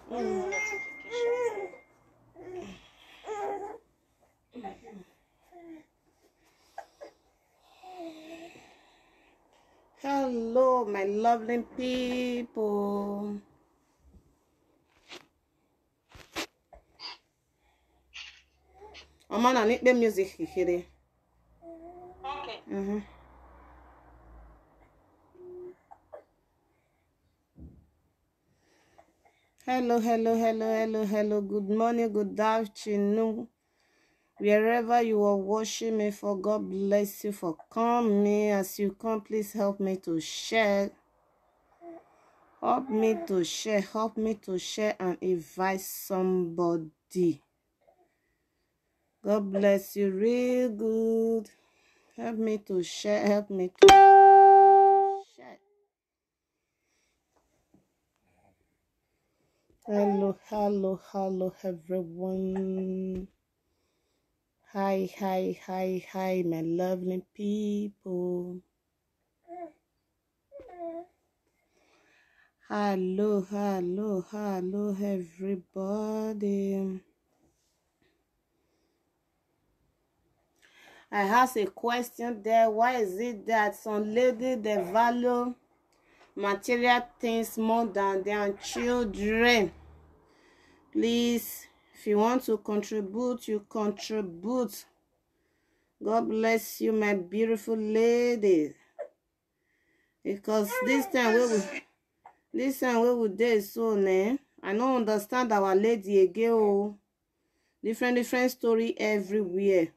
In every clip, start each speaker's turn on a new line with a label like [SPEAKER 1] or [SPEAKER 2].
[SPEAKER 1] notification.
[SPEAKER 2] Hello, my lovely people. I'm gonna need the music here.
[SPEAKER 1] Okay.
[SPEAKER 2] Hello. Good morning, good afternoon. Wherever you are watching me for, God bless you for coming. As you come, please help me to share. Help me to share and invite somebody. God bless you real good. Help me to share. Hello, everyone. Hi, my lovely people. Hello, everybody. I have a question there. Why is it that some ladies they value material things more than their children? Please, if you want to contribute, you contribute. God bless you, my beautiful ladies. Because this time we will do so, ne? I don't understand our lady again. Oh. Different story everywhere.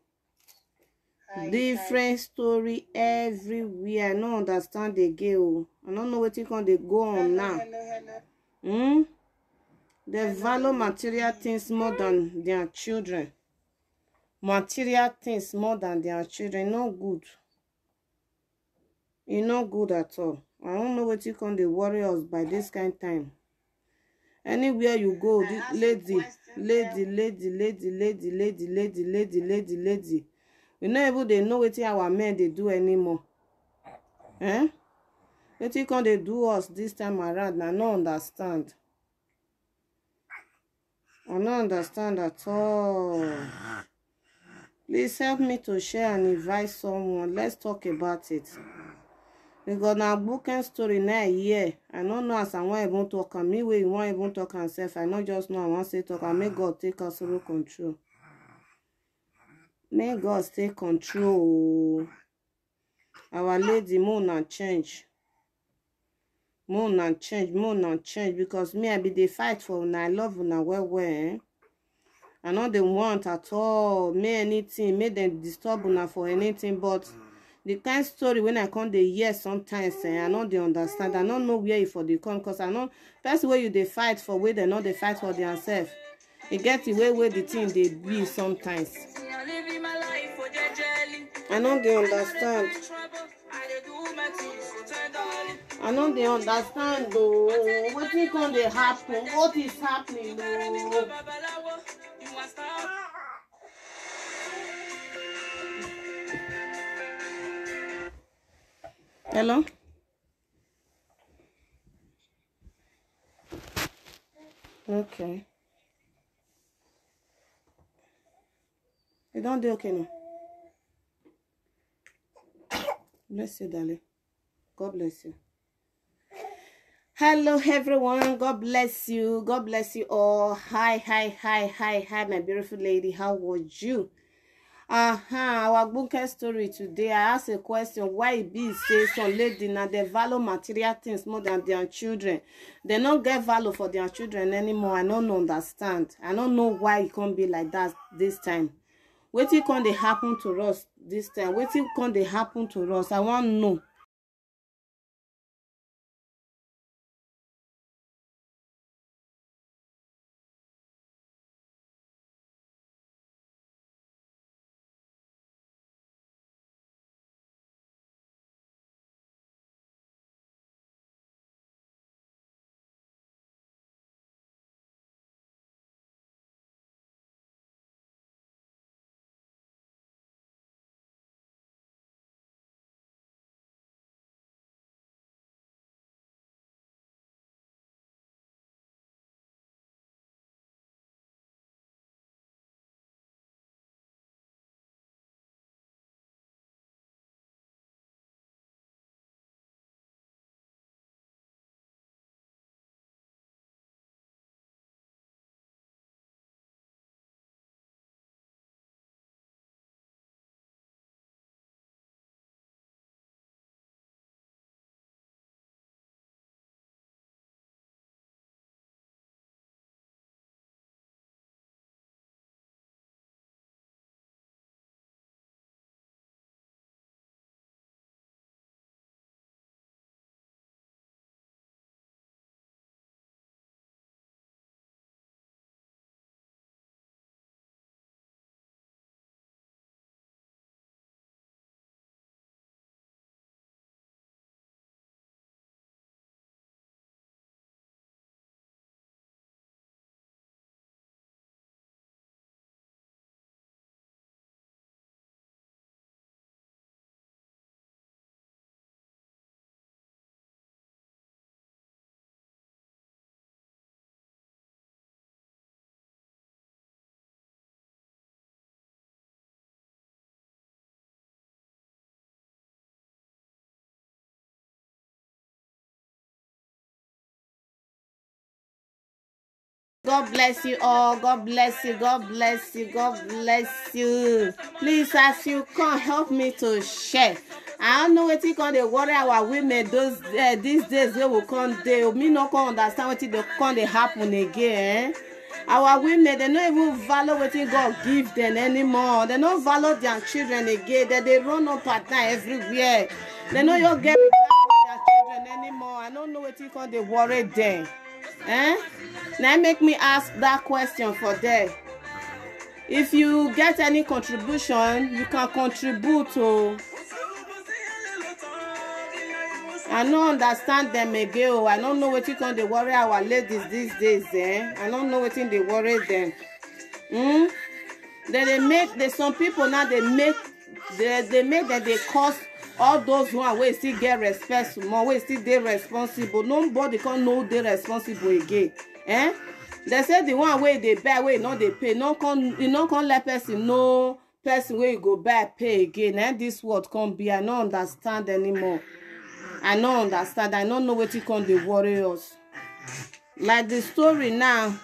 [SPEAKER 2] Story everywhere. I don't understand again. Oh. I don't know what you can they go on now. They value material things more than their children. Material things more than their children. No good. It's not good at all. I don't know what you can they worry us by this kind of time. Anywhere you go, lady. We not able they know what our men they do anymore. What you can they do us this time around? I don't understand. I don't understand at all. Please help me to share and invite someone. Let's talk about it. Because now booking story now here. I don't know as I want even talk and me where you want even talk and self. I not just know I want to say talk and make God take absolute control. May God take control. Our lady moon and change. Moon and change. Because me I be the fight for una. I love una well. I know they want at all. May anything, may them disturb una for anything, but the kind story when I come they hear sometimes, I know they understand. I don't know where you for the come, because I know person where you they fight for, where they know they fight for themselves. It get the way where the thing they be sometimes. I know they understand. I know they understand though. What can they happen? What is happening though? Hello? Okay. You don't do okay now. Bless you, darling. God bless you. Hello, everyone. God bless you. God bless you all. Hi, my beautiful lady. How was you? Our bunker story today. I asked a question. Why it be say some lady now they value material things more than their children? They don't get value for their children anymore. I don't understand. I don't know why it can't be like that this time. Wetin can they happen to us this time? Wetin can they happen to us? I want to know. God bless you all. God bless you. God bless you. God bless you. Please, as you come, help me to share. I don't know what you call the worry our women those these days they will come. They me not can understand what they can they happen again. Our women they don't even value what God give them anymore. They don't value their children again. They run up at night everywhere. They don't even get their children anymore. I don't know what you call they worry them. Now make me ask that question for them. If you get any contribution, you can contribute to. I don't understand them again. I don't know what you can they worry our ladies these days. I don't know what they worry them. Then they make some people now they make that they cause all those one wey still get respect more, wey still dey responsible. Nobody can know they responsible again. They say the one wey they buy wey no dey pay, no can let person know person wey go buy pay again. This word can't be. I don't understand anymore. I don't understand. I don't know what you can dey worry us. Like the story now,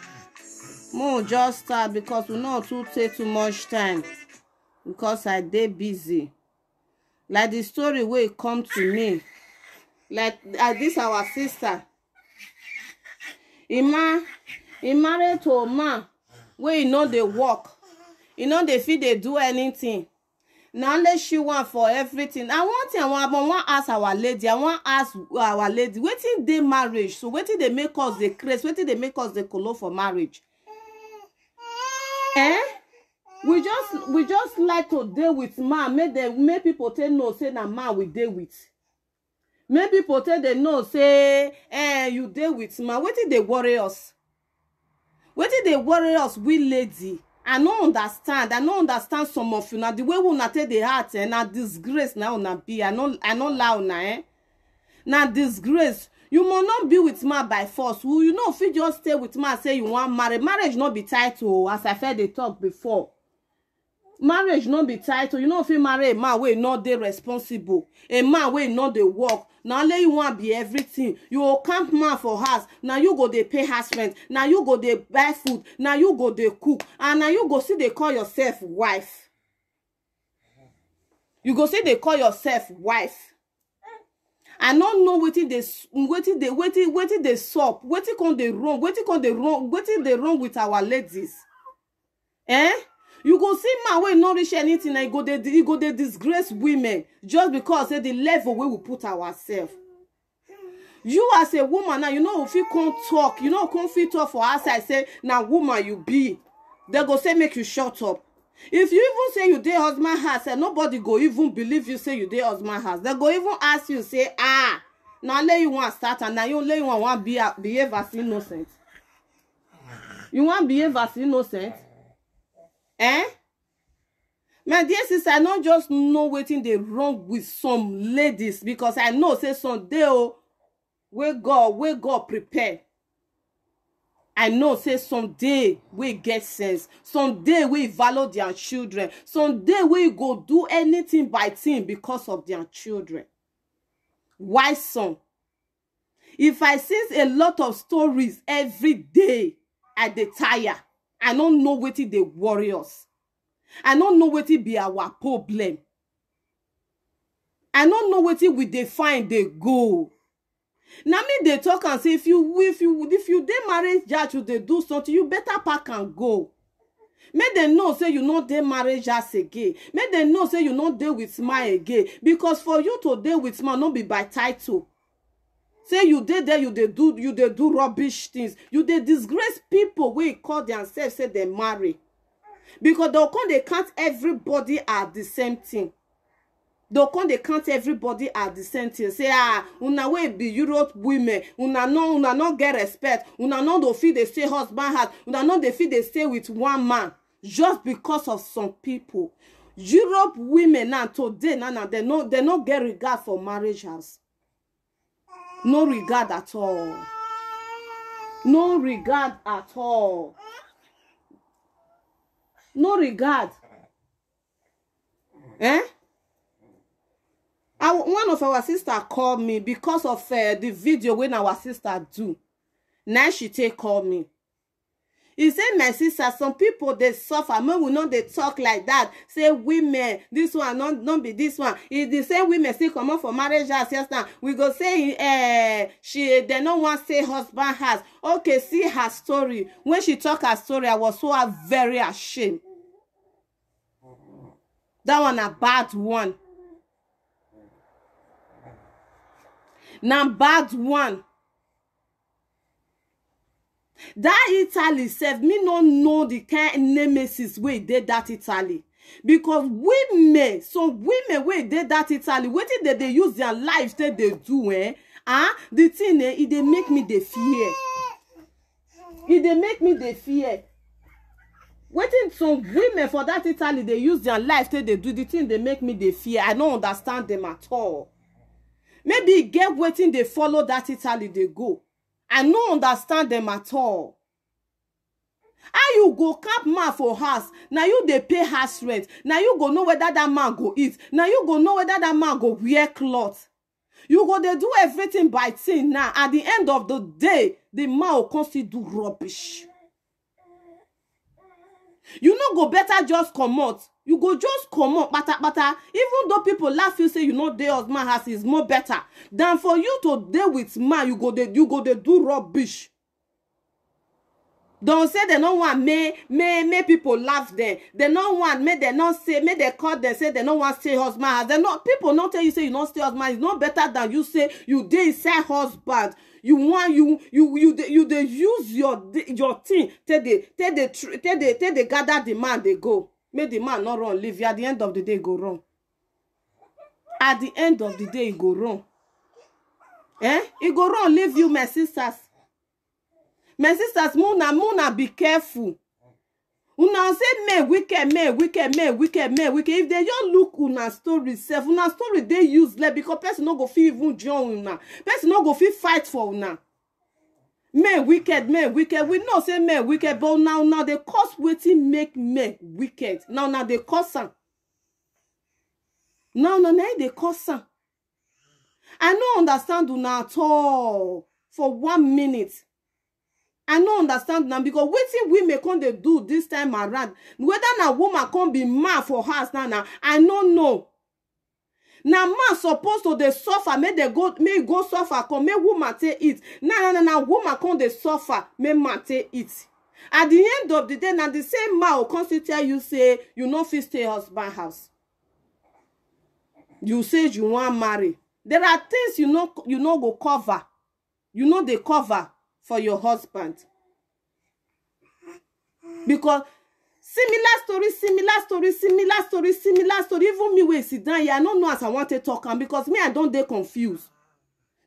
[SPEAKER 2] more just start because we not too take too much time because I dey busy. Like the story wey come to me, like this our sister. He married to a man wey you know they work, you know they fit they do anything. Now let she want for everything. I want ask our lady. I want ask our lady. Wetin dey marriage? So wetin they make us the craze? Wetin they make us the color for marriage? We just like to deal with man. Make people tell no say na man we deal with. Make people tell they know say you deal with man. Wetin they worry us? Wetin they worry us? We lady. I don't understand. I don't understand some of you now. The way we not take the heart and na disgrace now na be. I don't allow na na disgrace. You must not be with man by force. You know if you just stay with man say you want marry. Marriage not be title as I heard they talk before. Marriage not be title. You know if you marry a man wey not dey responsible, a man wey not dey work. Now let you want be everything. You will camp man for house. Now you go dey pay house rent. Now you go dey buy food. Now you go dey cook. And now you go see they call yourself wife. You go see they call yourself wife. I don't know wetin they sup. Wetin come they wrong. Wetin they wrong with our ladies. You go see man wey not reach anything and you go dey disgrace women just because the level where we put ourselves. You as a woman now, you know if you can't talk, you know can't fit talk for outside say now woman you be. They go say make you shut up. If you even say you dey husband house, and nobody go even believe you say you dey husband house. They go even ask you say now let you want start and now you let you want behave as innocent. You want behave as innocent? My dear sister, I not just know wetin dey wrong with some ladies because I know say some day where God prepare. I know say some day we get sense. Some day we value their children. Some day we go do anything by thing because of their children. Why some? If I see a lot of stories every day, I dey tire. I don't know wetin dey worry us. I don't know wetin be our problem. I don't know wetin we dey find dey go. Now me they talk and say if you dey marriage judge you dey do something, you better pack and go. Make them know say you not dey marriage as again. Make them know say you not dey with man again. Because for you to dey with man not be by title. Say you dey there, you dey do rubbish things. You dey disgrace people wey call themselves say they marry. Because they count everybody at the same thing. They count everybody at the same thing. Say una wey be Europe women, una not get respect. Una no do fit they stay husband house. Una no dey fit they stay with one man just because of some people. Europe women now today now they no get regard for marriage house. No regard at all. No regard at all. No regard. One of our sister called me because of the video when our sister do. Now she take call me. He say, my sister, some people they suffer. Men will not they talk like that. Say women, this one not be this one. If the same women still come up for marriage as yes now, we go say they don't want to say husband has. Okay, see her story. When she talk her story, I was so very ashamed. That one a bad one. Now bad one. That Italy self, me no know the kind of nemesis wey dey that Italy. Because women, some women wey dey that Italy, wetin they use their lives they do, the thing, it dey make me dey fear. It dey make me dey fear. Wetin some women for that Italy, they use their lives they do, the thing they make me dey fear. I don't understand them at all. Maybe get wetin they follow that Italy they go. I don't understand them at all. How you go camp man for house? Now you they pay house rent. Now you go know whether that man go eat. Now you go know whether that man go wear cloth. You go they do everything by thing. Now at the end of the day, the man will constantly do rubbish. You no go better just come out. You go just come out, bata. Even though people laugh, you say you know the husband has is more better than for you to deal with man. You go they do rubbish. Don't say they don't want may people laugh them. They don't want may they not say may they call them say they don't want say husband has. They not people not tell you say you not stay husband. It's not better than you say you dey say husband. You want you they use your thing till they gather the man they go. Make the man not run leave you. At the end of the day go wrong. At the end of the day it go wrong. It go wrong leave you, my sisters. My sisters, Muna, be careful. Una say me wicked. If they just look una story self, una story they useless because person no go fit even join una. Person no go fit fight for una. Me wicked. We know say me wicked, but now they cause wetin make me wicked. Now they cause am. Now they cause am. I don't understand una at all for 1 minute. I don't understand now because wetin women can they do this time around? Whether na woman can be mad for house now, I don't know. Now man supposed to they suffer, may go suffer, come may woman take it. Now woman can they suffer, may man take it. At the end of the day, now the same man will constantly tell you say you no fit stay husband house. You say you want marry. There are things you know go cover. You know they cover for your husband. Because similar story. Even me wey sit down here, I don't know as I want to talk am because me I don't dey confused.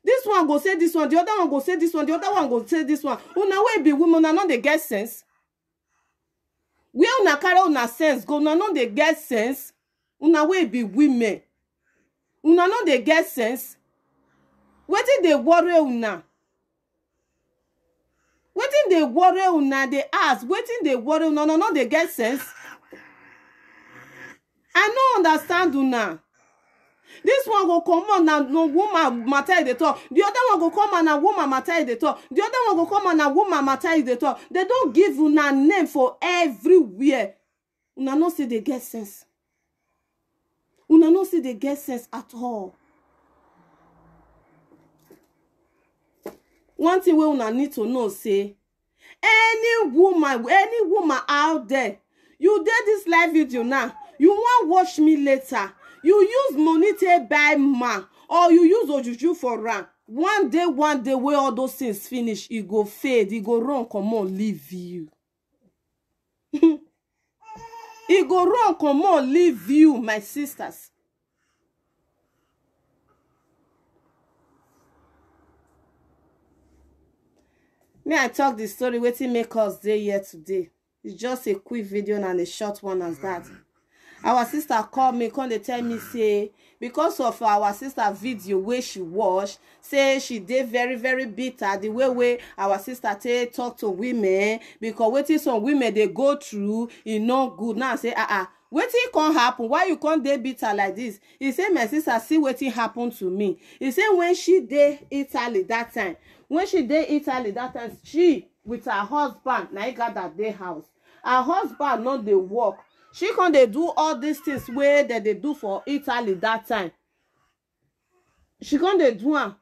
[SPEAKER 2] This one go say this one, the other one go say this one, the other one go say this one. Una wey be women, una no dey get sense. Where una carry una sense go, una no dey get sense. Una wey be women, una no dey get sense. Wetin dey worry una? Wetin dey worry una? They ask. Wetin dey worry una? No, they get sense. I no understand una. This one go come on and no woman matter they talk. The other one go come on and woman matter they talk. The other one go come on and woman matter they talk. They don't give una name for everywhere. Una no see they get sense. Una no see they get sense at all. One thing we una need to know say any woman out there, you did this live video now, you want watch me later, you use money to buy man or you use ojuju for ram. One day where all those things finish, it go fade, it go run, come on, leave you. It go run, come on, leave you, my sisters. May I talk the story wetin make us dey here today. It's just a quick video and a short one as that. Our sister called me, come they tell me say because of our sister video where she watch, say she dey very very bitter the way our sister talk to women because wetin some women they go through e no good. Now say wetin can happen? Why you can't dey bitter like this? He say my sister see wetin happen to me. He say when she dey Italy that time. When she dey Italy that time, she with her husband. Now he got that day house. Her husband not dey work. She can dey do all these things where that they do for Italy that time. She can dey do am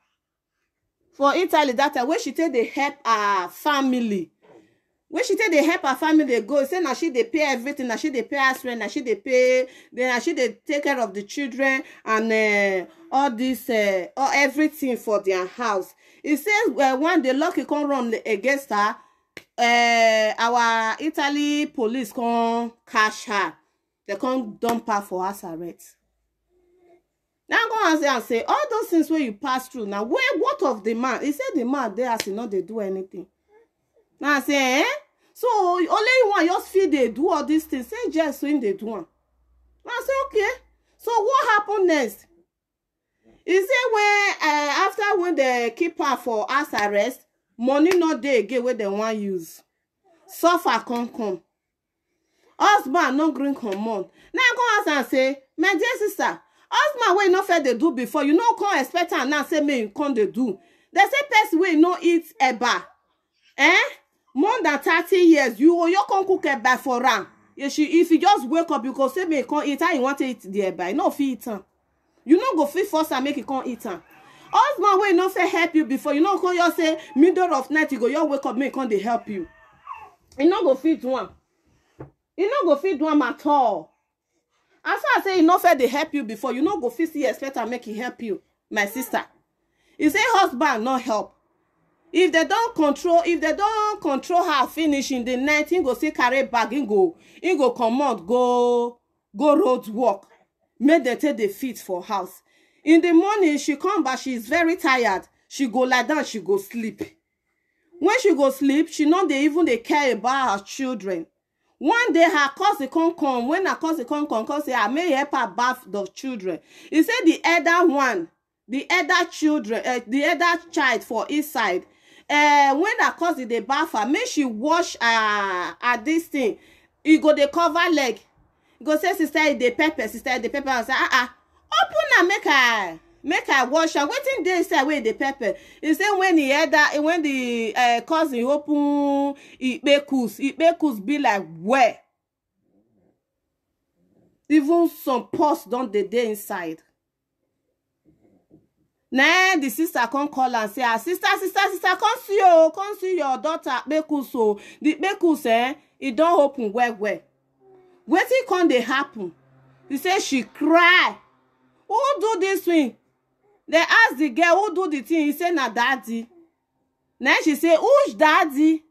[SPEAKER 2] for Italy that time. Where she take dey help her family. When she take dey help her family, they go say now she dey pay everything. Now she dey pay house rent. Now she dey pay. Then she dey take care of the children and all this everything for their house. It says when the lucky come run against her, our Italy police come catch her. They come dump her for house arrest. Now go and say all those things where you pass through. Now what of the man? He said the man there as he not they do anything. Now I say, so only one just feel they do all these things. Say just when they do one. I say okay. So what happened next? He say when after when they keep her for house arrest, money not there again where they want use. Suffer come. Husband no green comot. Now go ask and say, my dear sister, husband wey no fair they do before, you no come expect her now say me you come they do. They say person wey no eat eba. More than 30 years, you can't cook eba for am. If you just wake up, you go say me you can't eat, how you want to eat the eba? You no fit eat am. You no go fit force and make you can't eat am. Husband wey no fair help you before, you no come just say middle of night, you go just wake up, make can't they help you. You no go fit do am. You no go fit do am at all. As I say, you no fair they help you before, you no go fit see expect and make it help you, my sister. You say husband no help. If they don't control her finish in the night, he go say carry bag, he go come out, go road work. Make they take the feet for house. In the morning, she come back, she is very tired. She go lie down, she go sleep. When she go sleep, she not they even they care about her children. One day her cousin come. When her cousin come say, I may help her bath the children. He said the elder child for each side. When her cousin they bath her, make she wash this thing. He go they cover leg. He go say, sister, the pepper, and say, open and make her wash her. Waiting they say where the pepper. He say when the cousin open it be like where? Even some pus don't they inside. Now the sister come call and say, sister, come see your daughter Bekus. So the Bekus it don't open where. Wetin come they happen? He say she cry. Who do this thing? They ask the girl who do the thing. He say na daddy. Now she say who's daddy?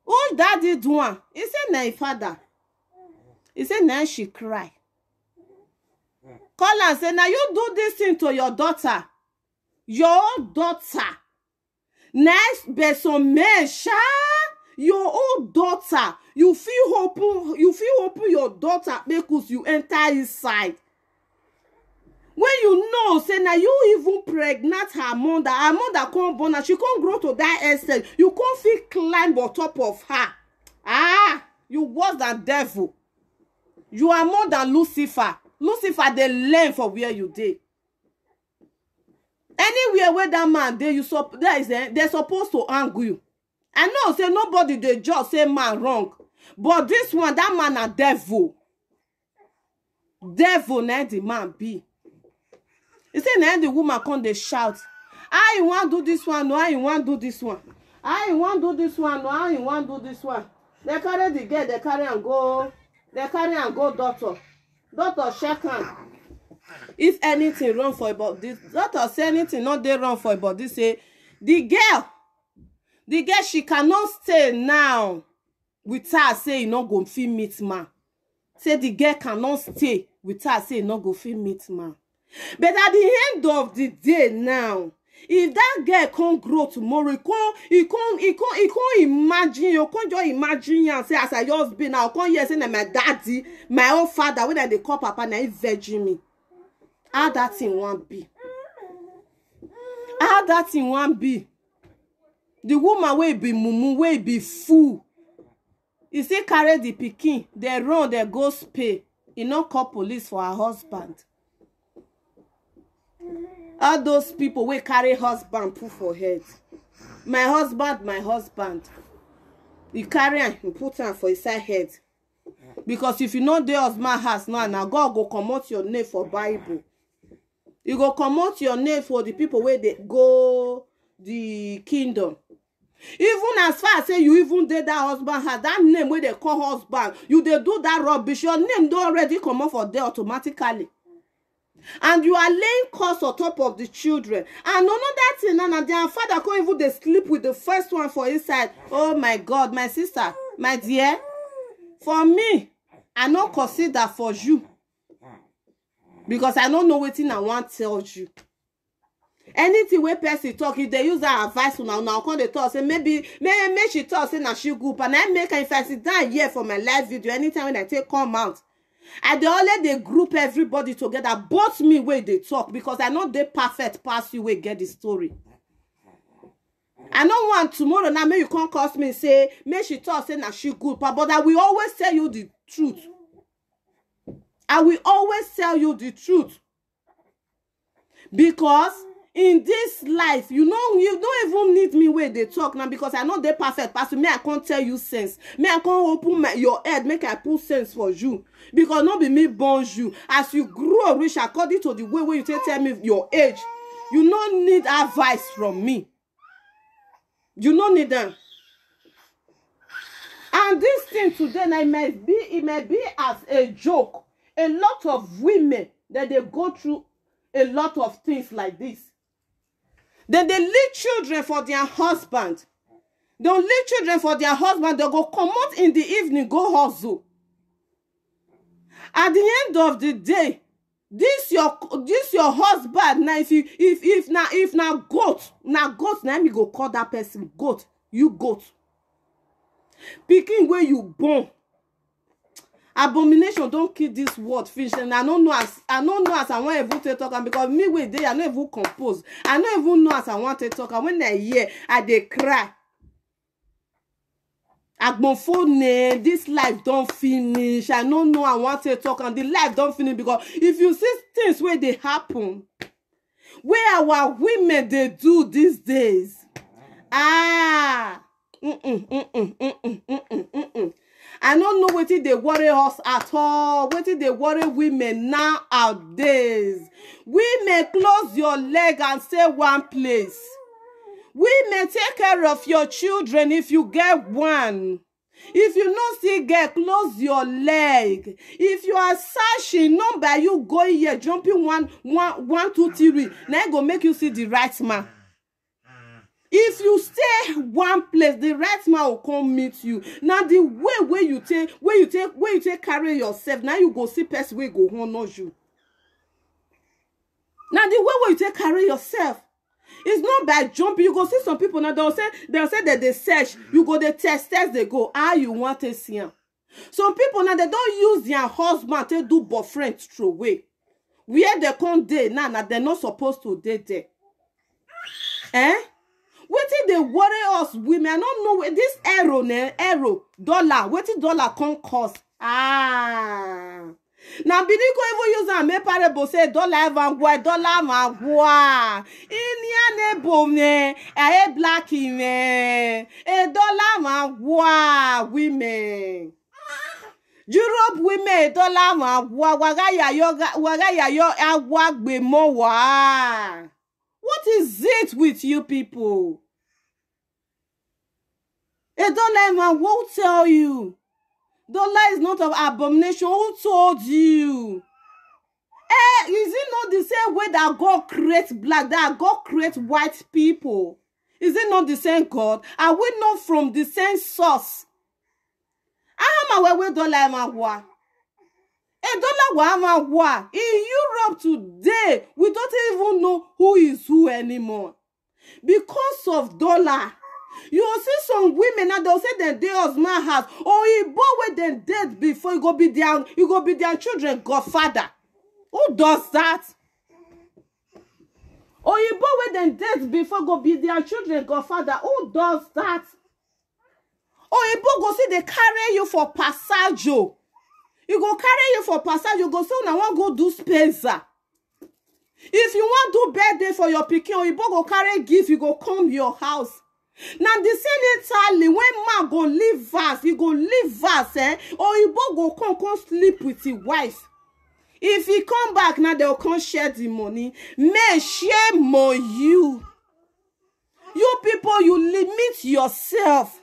[SPEAKER 2] Who's daddy doing? He say na father. He say now she cry. Call and say now you do this thing to your daughter. Your daughter. Next person man sha. Your own daughter. You feel open your daughter because you enter inside. When you know, say now you even pregnant her mother can't born her, she can't grow to that extent. You can't feel climb on top of her. You worse than devil. You are more than Lucifer. Lucifer, they learn from where you did. Anywhere where that man there, they're supposed to argue you. I know, say nobody they just say man wrong. But this one, that man a devil. Devil, now the man be. He say now the woman come they shout. I want do this one, no, I want do this one. I want do this one, no, I want do this one. They carry the girl, they carry and go doctor. Doctor check her. If anything wrong for about this, doctor say anything not they wrong for about this. Say the girl she cannot stay now with her. Say you not go fit meet man. Say the girl cannot stay with her. Say you not go fit meet man. But at the end of the day now, if that girl can't grow tomorrow, he can't imagine. You can't just imagine and say as I just been now, can't hear say that my daddy, my own father, when they call papa, now he virgin me. How that thing won't be? How that thing won't be? The woman will be mumu, will be fool. You see, carry the pikin, they run, they go pay. You no call police for her husband. All those people wey carry husband put for head. My husband. You carry am, you put am for inside head. Because if you know the husband house now God go comot your name for Bible. You go comot your name for the people where they go the kingdom. Even as far as say you even did that husband house, that name where they call husband, you they do that rubbish, your name don't already come up for there automatically. And you are laying curse on top of the children. And another thing, and their father can't even they sleep with the first one for inside. Oh my God, my sister, my dear. For me, I don't consider for you. Because I don't know what I want to tell you. Anything where person talk, if they use that advice now come they talk, say maybe she talk, say now she good. And I make her, if I sit down here for my live video, anytime when I take come out, I they only they group everybody together, both me where they talk, because I know they perfect pass you where get the story. I don't want tomorrow now, maybe you can't cause me say, may she talk, say now she good, but I will always tell you the truth. I will always tell you the truth. Because in this life, you don't even need me where they talk now, because I know they perfect person. Me, I can't tell you sense. Me, I can't open your head, make I put sense for you. Because not be me born you. As you grow rich according to the way where you tell me your age, you don't need advice from me. You don't need them. And this thing today, it may be as a joke. A lot of women that they go through a lot of things like this. Then they leave children for their husband. They don't leave children for their husband. They go come out in the evening, go hustle. At the end of the day, this your husband. Now if now goat, now me go call that person goat. You goat. Picking where you born. Abomination don't kill this word fish, and I don't know as I want even to talk, and because me with they I don't even compose. I don't even know as I want to talk, and when I hear they cry. Agbonfone, this life don't finish. I don't know I want to talk, and the life don't finish, because if you see things where they happen, where our women they do these days, I don't know what they worry us at all. What they worry women nowadays. Women, close your leg and stay one place. Women, take care of your children if you get one. If you not see get, close your leg. If you are searching, not by you going here, jumping one, two, three, now I go make you see the right man. If you stay one place, the right man will come meet you. Now the way where you take carry yourself, now you go see person where go honor you. Now the way where you take carry yourself, it's not by jumping. You go see some people now they'll say that they search. You go they test they go. How you want to see them? Some people now they don't use their husband to do boyfriend throw away. Where they come there now they're not supposed to date there. What did they worry us women? I don't know where this dollar. What did dollar can cost? Now Bidiko even use a me parable say dollar ma Inya ne black me dollar ma women. Europe women dollar ma waga ya yo agbe mo wa. What is it with you people? A dollar man won't tell you. Dollar is not of abomination. Who told you? Is it not the same way that God creates black, that God creates white people? Is it not the same God? Are we not from the same source? Dollar man wa. In Europe today, we don't even know who is who anymore. Because of dollar. You see some women now they'll say that they husband house. Or he bought with them dead before you go be their children godfather. Who does that? Or he bought with them dead before go be their children godfather. Who does that? Or he bought go see they carry you for passaggio. You go carry you for passage, you go say, I want go do Spencer. If you want do birthday for your pikin, or you go carry gift, you go come your house. Now the same Italy, when man go leave verse, he go leave verse, or you go come sleep with his wife. If he come back now, they'll come share the money. Men, shame on you. You people, you limit yourself.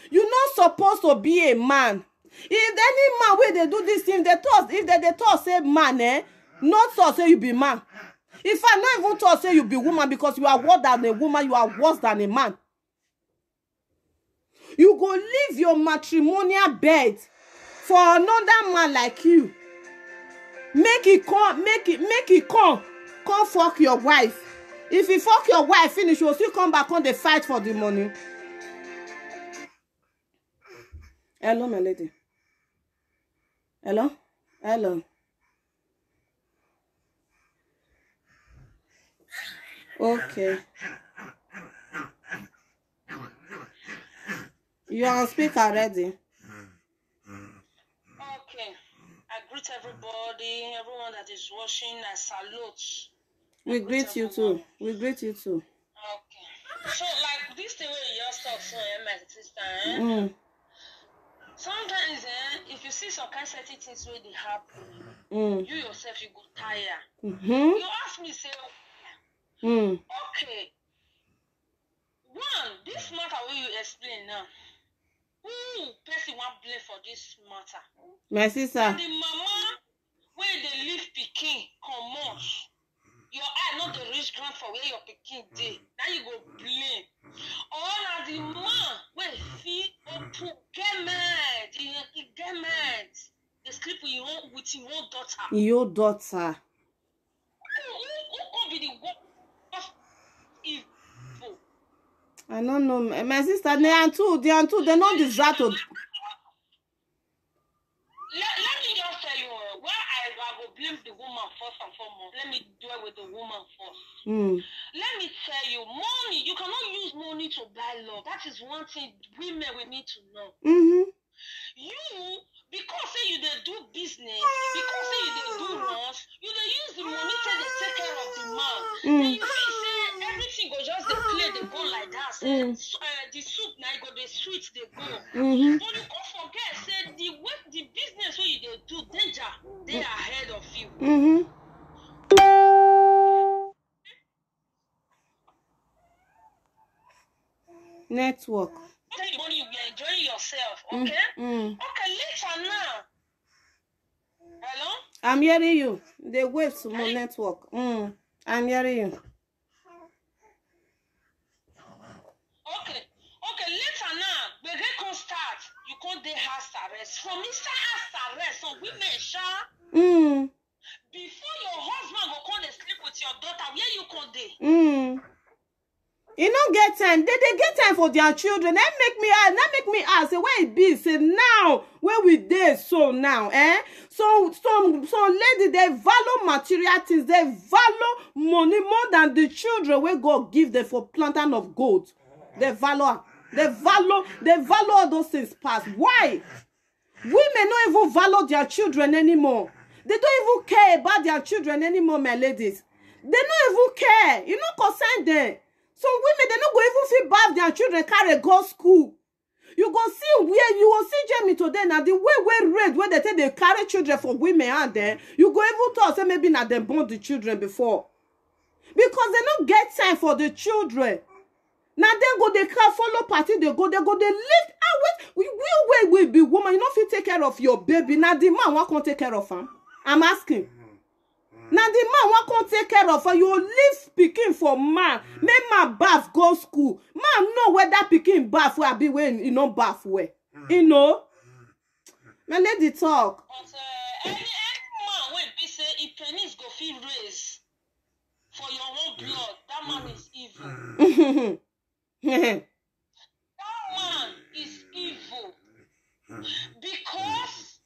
[SPEAKER 2] You're not supposed to be a man. If any man where they do this thing, if they talk say man, not so say you be man. If I not even talk say you be woman, because you are worse than a woman, you are worse than a man. You go leave your matrimonial bed for another man like you. Make it come fuck your wife. If you fuck your wife finish, you'll still come back on the fight for the money. Hello, my lady. Hello? Hello. Okay. You are on speaker already.
[SPEAKER 1] Okay. I greet everybody, everyone that is watching. I salute.
[SPEAKER 2] We greet you too. We greet you too.
[SPEAKER 1] Okay. So, like this thing where you just talk so, my sister, sometimes, if you see some kind of certain things where they happen, you yourself, you go tired. You ask me, say, okay, one, this matter where you explain now, who person want blame for this matter?
[SPEAKER 2] My sister.
[SPEAKER 1] And the mama where they leave Pikin come out. Your eye not the rich grant for where your Pikin dey. Now you go blame. Or now the man where feel open get mad. He get mad. They sleep with your own daughter.
[SPEAKER 2] Your daughter.
[SPEAKER 1] Who be the worst evil?
[SPEAKER 2] I don't know. My sister, they are two. They don't deserve to.
[SPEAKER 1] Let me just tell you, where I go blame the woman first and foremost. Let me do it with the woman first. Let me tell you, money, you cannot use money to buy love. That is one thing women will need to know. You, because say you they do business, because say you they do runs, you they use the money to take care of the man. Then you feel say everything go just they play, they go like that. Say, the soup now go the sweet they go. But you can't forget, say the business where you they do danger, they are ahead of you.
[SPEAKER 2] Network.
[SPEAKER 1] Okay, money you be enjoying yourself, okay? Okay, later now. Hello?
[SPEAKER 2] I'm hearing you. They wait some more network. I'm hearing you.
[SPEAKER 1] Okay, later now, when they can start, you can't do house arrest. From Mr. House arrest, some women sure. Before your husband go come and sleep with your daughter, where you can do?
[SPEAKER 2] You don't get time. They get time for their children. That make me ask. Say where it be? Say now where we there? So now, So lady, they value material things. They value money more than the children where God give them for planting of gold. They value all those things past. Why? Women don't even value their children anymore. They don't even care about their children anymore, my ladies. They don't even care. You know, concern them. Some women, they don't go even feel bad their children carry go school. You go see where you will see Jamie today now the way red where they say they carry children for women and then you go even talk say maybe not them born the children before. Because they don't get time for the children. Now then go they can follow party, they go, they live out with we will be woman. You know if you take care of your baby. Now the man won't come take care of him. I'm asking. Now the man won't come take care of her. You leave Pikin for man. Make man bath go school. Man know where that Pikin bath will be when you know bath where. You know. My lady talk.
[SPEAKER 1] But any man when be say if penis go feel raise for your own blood, that man is evil. That man is evil. Because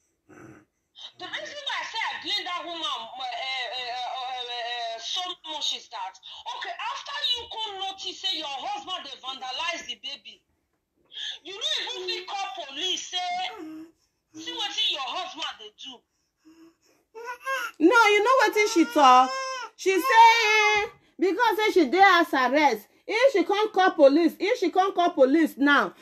[SPEAKER 1] the reason why I say I blame that woman so much is that, okay, after you can notice say your husband they vandalize the baby, you don't even feel call police say see what your husband they do.
[SPEAKER 2] No, you know what she talk? She say because say she dey as arrest. If she can't call police, now,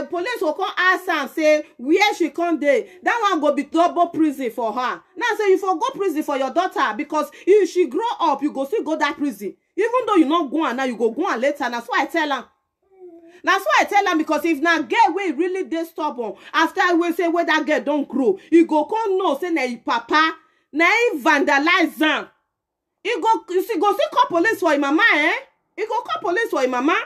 [SPEAKER 2] police will come ask her, say, where she can't dey. That one go be double prison for her. Now, say, you for go prison for your daughter, because if she grow up, you go still go that prison. Even though you not go on now, you go on later. That's why I tell her. That's why I tell her, because if na girl wey really dey stubborn, after I will say, where that girl don't grow, you go come know, say, na papa, na vandalize am. You see, go still call police for your mama, eh? You go call police for your mama.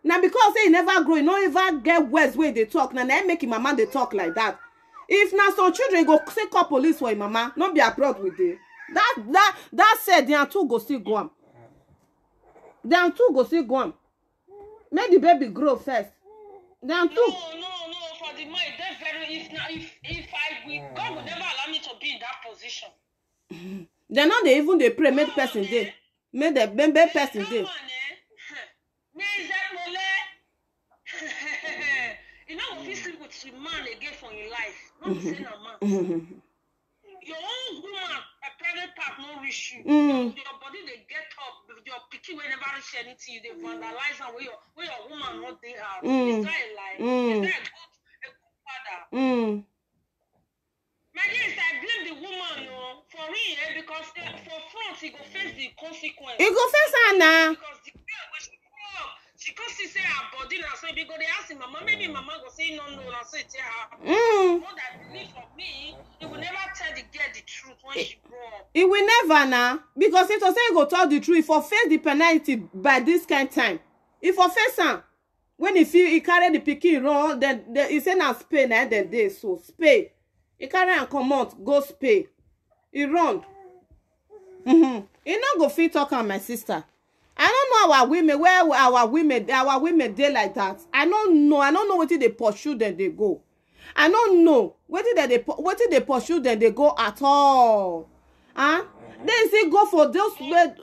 [SPEAKER 2] Now because say he never grow, you no even get words where they talk. Now they make your mama they talk like that. If now some children go say call police for your mama, not be abroad with it. That said, they are two go still go on. They are two go still go on. Make the baby grow first. They are two.
[SPEAKER 1] No. For the mind, that's very. If I will, God will never allow me to be in that position.
[SPEAKER 2] They're not even they pray, make person day. Make the baby person day.
[SPEAKER 1] You know what you sleep with a man again for your life. Not the same man. Your own woman, a private part no reach you. Your body they get up, your picky will never reach anything, they vandalize and where your woman not they have. Is that a lie? Is that a good father? Yes, I blame the woman, no, for real, because for front, he go face the consequence.
[SPEAKER 2] He go face her now.
[SPEAKER 1] Because the girl, when she grow up, she can't see say her body now, so because they ask him, mama, maybe mama go say no, and say tell her. What I believe for me, he will never tell the girl the truth when she grow up.
[SPEAKER 2] He will never now, because if to say he go tell the truth, he for face the penalty by this kind of time. He for face her. When he feel he carry the pikin run, then he say na spay na then day so spay. He carry and come out, go spay. He run. He not go fit talk on my sister. I don't know our women, where our women dey like that. I don't know what they pursue then they go. I don't know what they pursue then they go at all. Huh? They say go for those where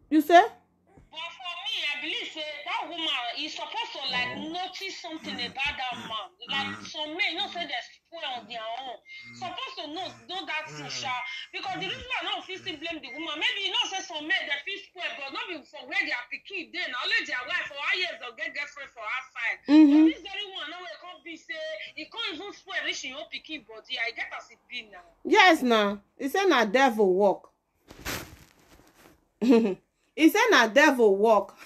[SPEAKER 2] you say?
[SPEAKER 1] But for me, I believe that woman is supposed to like notice something about that man. Like some men, you know, say they're spoiled on their own. Supposed to know that thing, because the reason why I don't feel still blame the woman. Maybe you know, say some men they feel spoiled, but not be for where they are picking. Then only their wife for 8 years they'll get girlfriend for outside. But this very one, now it can't be say it can't even spoil rich in your picking body. I get as it be now.
[SPEAKER 2] Yes, now it's a devil walk. He said na devil walk.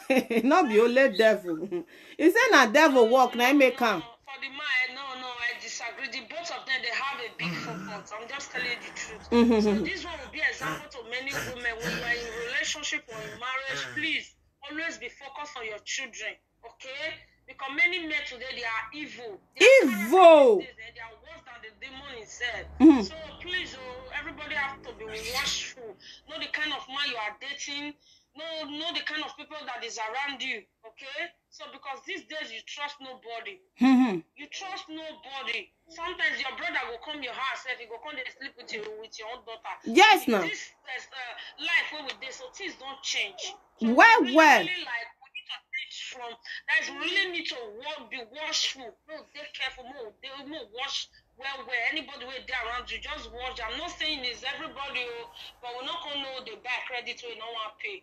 [SPEAKER 2] Not be only devil. He said na devil walk. Now make come.
[SPEAKER 1] For the man, no, I disagree. The both of them, they have a big focus. I'm just telling you the truth. So this one will be an example to many women. When you are in a relationship or in marriage, please always be focused on your children. Okay? Because many men today, they are evil. They are worse than the demon himself. So please, everybody have to be watchful. Know the kind of man you are dating. Know the kind of people that is around you, okay? So because these days you trust nobody. You trust nobody. Sometimes your brother will come your house, if he go come and sleep with your own daughter.
[SPEAKER 2] Yes, no.
[SPEAKER 1] This life where with this, so things don't change. So
[SPEAKER 2] well.
[SPEAKER 1] Really, like we need to teach from that. We really need to be watchful. No, take careful. No, watch. Well, anybody where they around you, just watch. I'm not saying it's everybody, but we're not gonna know the back credit we don't want to pay.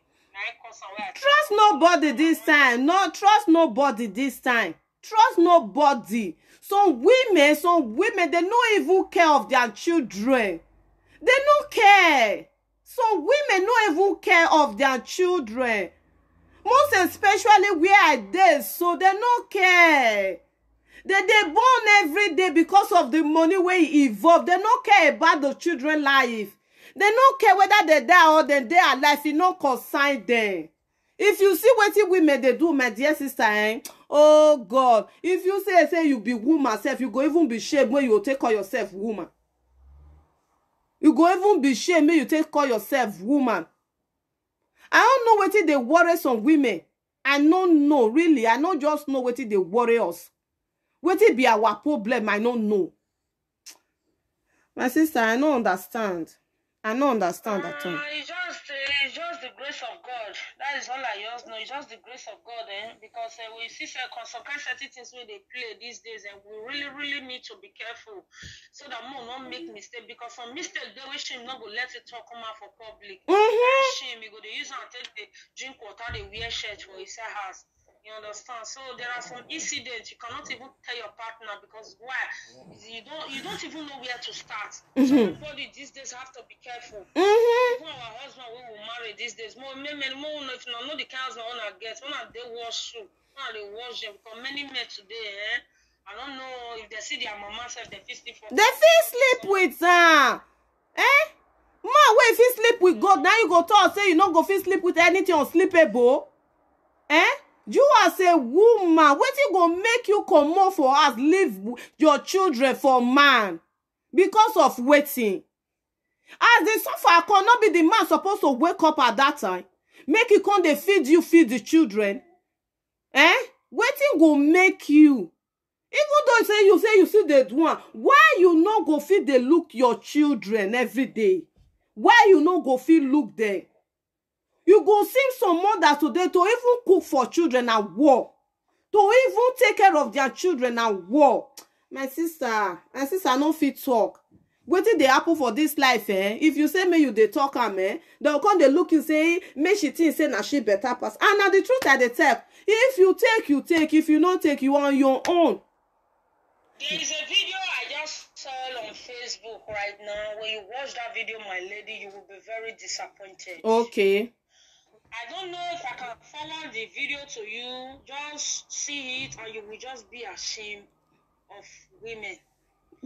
[SPEAKER 2] Trust nobody this time. No, trust nobody this time. Trust nobody. Some women, they don't even care of their children. They don't care. Some women don't even care of their children. Most especially where I did, so they don't care. They born every day because of the money where it evolve. They don't care about the children's life. They don't care whether they die or they are alive. You don't consign them. If you see what women they do, my dear sister, oh God. If you say you be woman self, you go even be shame when you take call yourself woman. You go even be shame when you take call yourself woman. I don't know what they worry some women. I don't know, really. I don't just know what they worry us. What it be our problem, I don't know. My sister, I don't understand. I don't understand at all.
[SPEAKER 1] It's just the grace of God. That is all I just know. It's just the grace of God, because we see some kind of certain things where they play these days, and we really need to be careful so that we not make mistake. Because some mistake they wish him not go let it talk come out for public. Shame, you go to use and take the drink water, they wear shirt for his house. You understand? So there are some incidents you cannot even tell your partner, because why? You don't even know where to start. So everybody these days have to be careful. Even our husband we will marry these days. More if not know the kind of one I get, when they wash shoe, when they wash them, because many men today, I don't know if they see their mama self, they feel sleep for.
[SPEAKER 2] They feel sleep with Ma, where if you sleep with God, now you go talk say you not go feel sleep with anything unsleepable. You as a woman, wetin go make you comot for us, leave your children for man because of waiting? As the suffer come, not be the man supposed to wake up at that time. Make you come dey feed the children. Waiting go make you. Even though you see the one, why you no go feed dey look your children every day? Why you no go feed look them? You go see some mothers today to even cook for children and war. To even take care of their children and war. My sister no fit talk. Wetin dey happen for this life, If you say me you dey talk am, they'll come dey look and say, make she think say na she better pass. And na the truth I dey tell. If you take, you take. If you not take, you on your own.
[SPEAKER 1] There is a video I just saw on Facebook right now. When you watch that video, my lady, you will be very disappointed.
[SPEAKER 2] Okay.
[SPEAKER 1] I don't know if I can forward the video to you. Just see it and you will just be ashamed of women.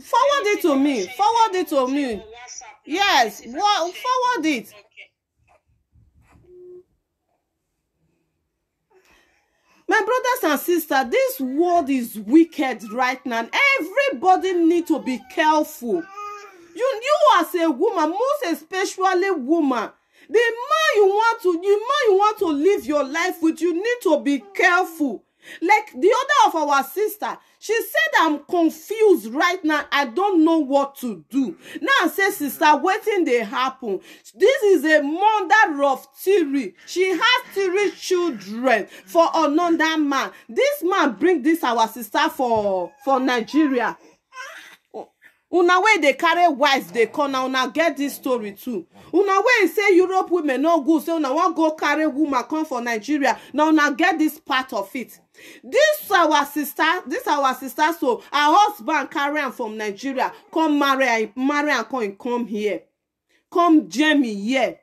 [SPEAKER 2] Forward it to me. Forward it to me. Yes. Forward it.
[SPEAKER 1] Okay.
[SPEAKER 2] My brothers and sisters, this world is wicked right now. Everybody need to be careful. You as a woman, most especially woman, the man you want to live your life with, you need to be careful. Like the other of our sister, she said, I'm confused right now. I don't know what to do. Now I say, sister, waiting they happen. This is a mother of three. She has 3 children for another man. This man bring this our sister for Nigeria. Una way they carry wives, they come now. Una get this story too. Una way say Europe women no good. So una want go carry woman come for Nigeria. Now una get this part of it. This our sister. So her husband carry am from Nigeria, come marry and come here, come Jamie here.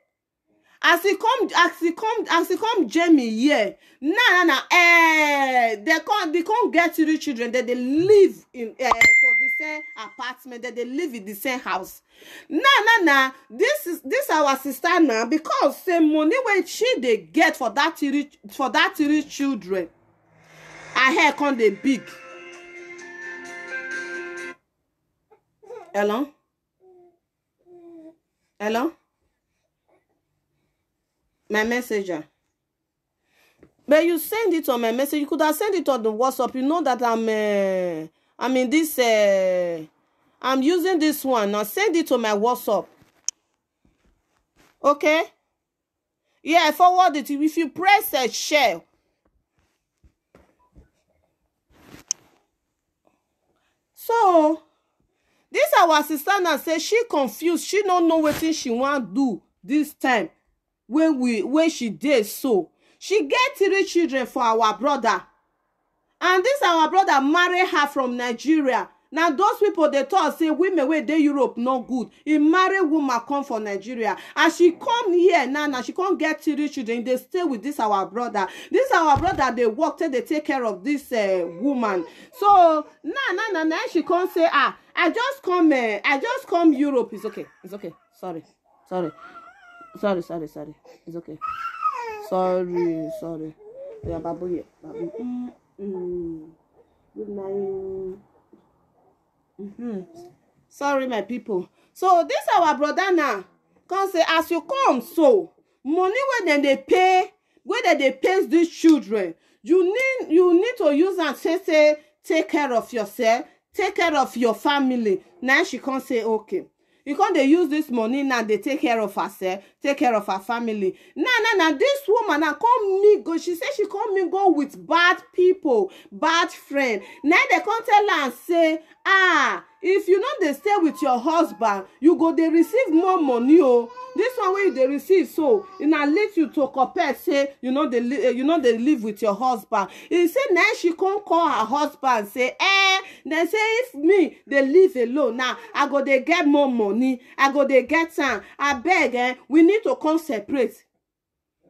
[SPEAKER 2] As he come Jamie here. They can't get 3 children. They live in for the same apartment. They live in the same house. This our sister now, because the money when she they get for that 3 children, her hair can't they big. Hello. My messenger. But you send it on my message. You could have sent it on the WhatsApp. You know that I'm in this I'm using this one. Now send it to my WhatsApp. Okay? Yeah, I forward it. If you press share. So this our sister now say she confused. She don't know what she want do this time. When she did so, she get 3 children for our brother, and this our brother marry her from Nigeria. Now those people they thought say women where they Europe no good. He marry woman come for Nigeria, and she come here now she can't get 3 children. They stay with this our brother. This our brother they work till they take care of this woman. So now she can't say I just come Europe. It's okay. Sorry. It's okay. Sorry. Yeah, babu here. Good night. Sorry, my people. So this our brother now can say as you come, so money when they pay these children, you need to use and say take care of yourself, take care of your family. Now she can't say okay. You can't they use this money now, they take care of herself, take care of her family. Now, this woman, now come me go. She said she come me go with bad people, bad friend. Now they can't tell her and say, if you know they stay with your husband, you go they receive more money. Oh, this one way they receive, so it now lead you to compare. Say they live with your husband. He said now she can't call her husband. Say they say if me they live alone now, I go they get more money. I go they get time. I beg, we need to come separate.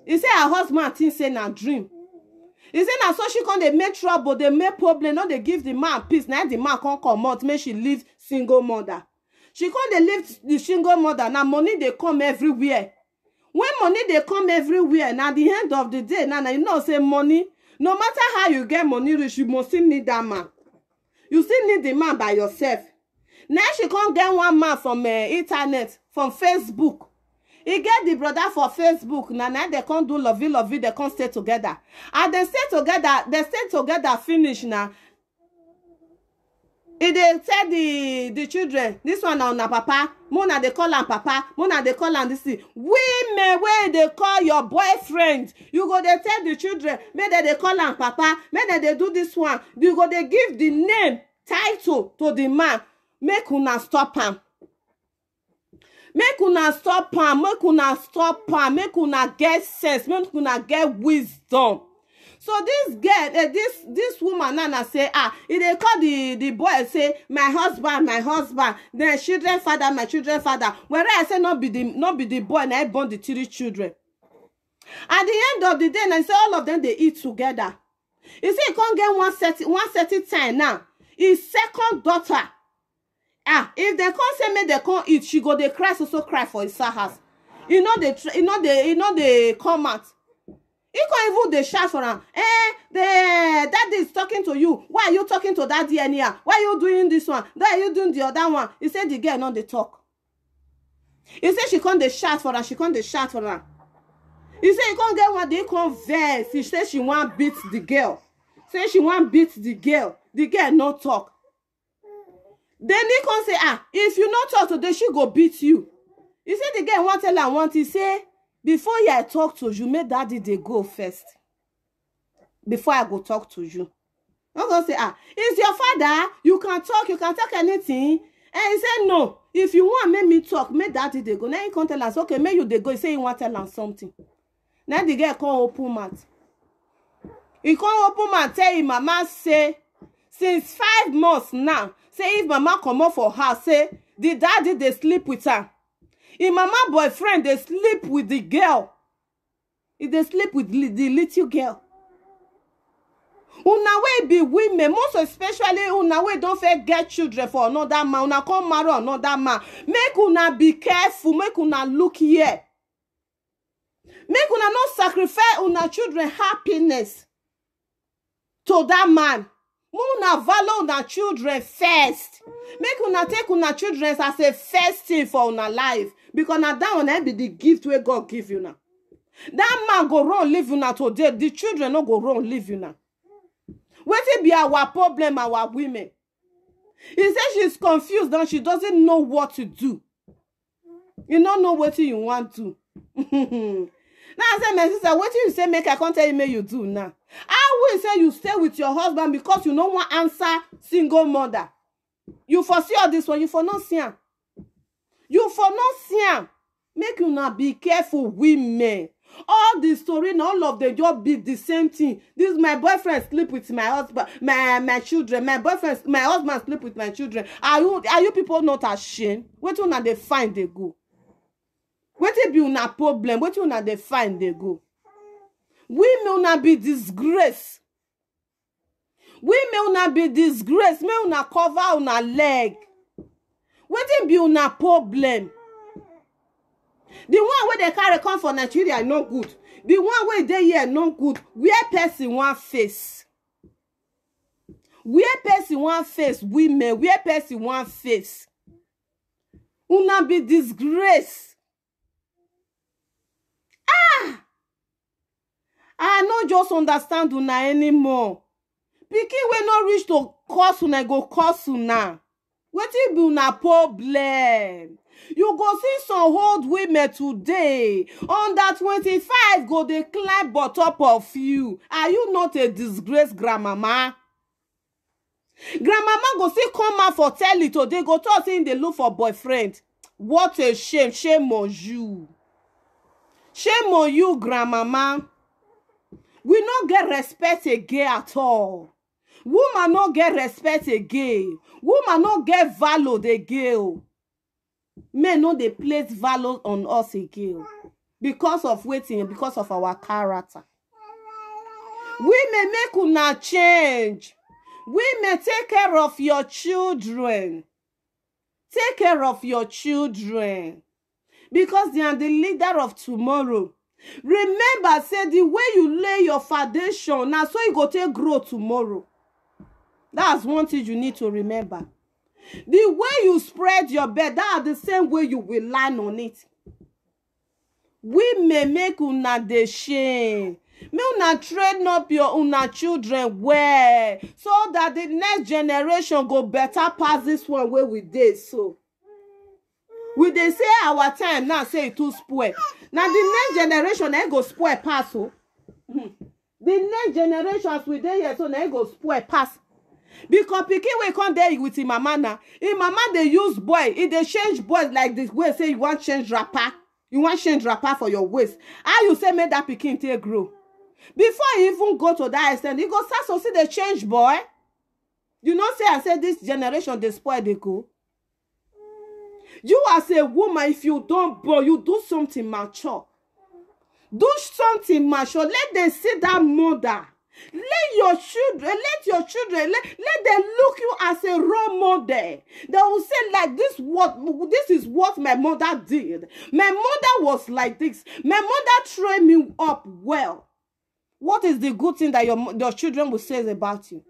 [SPEAKER 2] He said her husband think say na dream. He said now so she can't they make trouble, they make problem, no they give the man peace. Now the man can't come out, make she leave single mother. She can't they leave the single mother. Now money they come everywhere. When money they come everywhere, now the end of the day, now you know say money, no matter how you get money rich, you must still need that man. You still need the man by yourself. Now she can't get one man from internet, from Facebook. He get the brother for Facebook. Now they can't do lovey, they can't stay together. And they stay together, finish now. If they tell the children, this one on a papa, Mona they call him papa, Mona they call him this thing. Women where they call your boyfriend, you go they tell the children, maybe they call him papa, maybe they do this one. You go they give the name, title to the man. Make una stop him. Make una stop him. Make una stop him. Make una get sense. Make una get wisdom. So this girl, this woman Nana say, if they call the boy say, my husband, then children father, my children father. Whereas I say not be the boy, and I born the 3 children. At the end of the day, and I say all of them they eat together. You see, you can't get one certain time now. His second daughter. If they can't say me they can't eat, she go they cry, so cry for his house. They come out. He can't even they shout for her. The daddy is talking to you. Why are you talking to daddy anyhow? Why are you doing this one? Why are you doing the other one? He said the girl not they talk. He said she can't they shout for her. She can't they shout for her. He said you can't get what they converse. He said she want beat the girl. Say she want beat the girl. The girl not talk. Then he can say, if you not talk today, she go beat you. You see the girl want tell her want. He say, before I talk to you, make daddy they go first. Before I go talk to you. I'm going to say, it's your father. You can talk anything. And he said, no. If you want make me talk, make daddy they go. Now he can't tell us, okay, make you they go. He say he want to tell us something. Now the girl can't open mouth. He can't open mouth tell him, mama say, since 5 months now, say if mama come up for her, say the daddy they sleep with her. If mama boyfriend they sleep with the girl. If they sleep with the little girl. Una way be women, most especially una way don't get children for another man. Una come marry another man. Make una be careful. Make una look here. Make una not sacrifice una children happiness to that man. Una value una children first. Make una take una children as a first thing for una life. Because now that one be the gift where God give you now. That man go wrong live you now today. The children no go wrong live you now. What it be our problem, our women? He said she's confused and she doesn't know what to do. You don't know what you want to. Now I say, my sister, what you say make I can't tell you make you do now. I will say you stay with your husband because you don't want answer single mother. You foresee all this one, you for not see him. You for not see him. Make you not be careful, women. All the story and all of them just be the same thing. This my boyfriend sleep with my husband, my children. My husband sleep with my children. Are you people not ashamed? What you they find they go? What if you na problem? What you they find they go? We may not be disgraced. We may not be disgraced. May not cover una leg. What if you na problem? The one where they carry come for Nigeria no good. The one where they here no good. Where person one face. Where person one face. Women. Where person one face. Una be disgraced. I no just understand una anymore. Pikin we no reach to curse una go curse una. Wetin be una problem? You go see some old women today under 25 go dey climb on top of you. Are you not a disgrace, grandmama? Grandmama go still come out for tell it today, go talk say they look for boyfriend. What a shame. Shame on you. Shame on you, grandmama. We no get respect again at all. Woman no get respect again. Woman no get value again. Men no dey place value on us again. Because of waiting, because of our character. Women make una change. Women, take care of your children. Take care of your children. Because they are the leader of tomorrow. Remember, say the way you lay your foundation, now so you go take grow tomorrow. That's one thing you need to remember. The way you spread your bed, that's the same way you will land on it. Women make una dey shame. May una train up your una children well, so that the next generation go better pass this one where we did. So we dey say our time now say it too spoil. Now the next generation they go spoil pass. So the next generation as we dey here, so they go spoil pass. Because pikin we come there with him mama now. Him mama they use boy. If they change boys like this way, say you want change wrapper. You want change wrapper for your waist. How you say make that pikin take grow? Before you even go to that extent, you go start to see the change, boy. You know, say I said this generation they spoil they go. You as a woman, if you don't boy, you do something mature. Do something mature. Let them see that mother. Let your children, let them look you as a role model. They will say like this is what my mother did. My mother was like this. My mother trained me up well. What is the good thing that your children will say about you?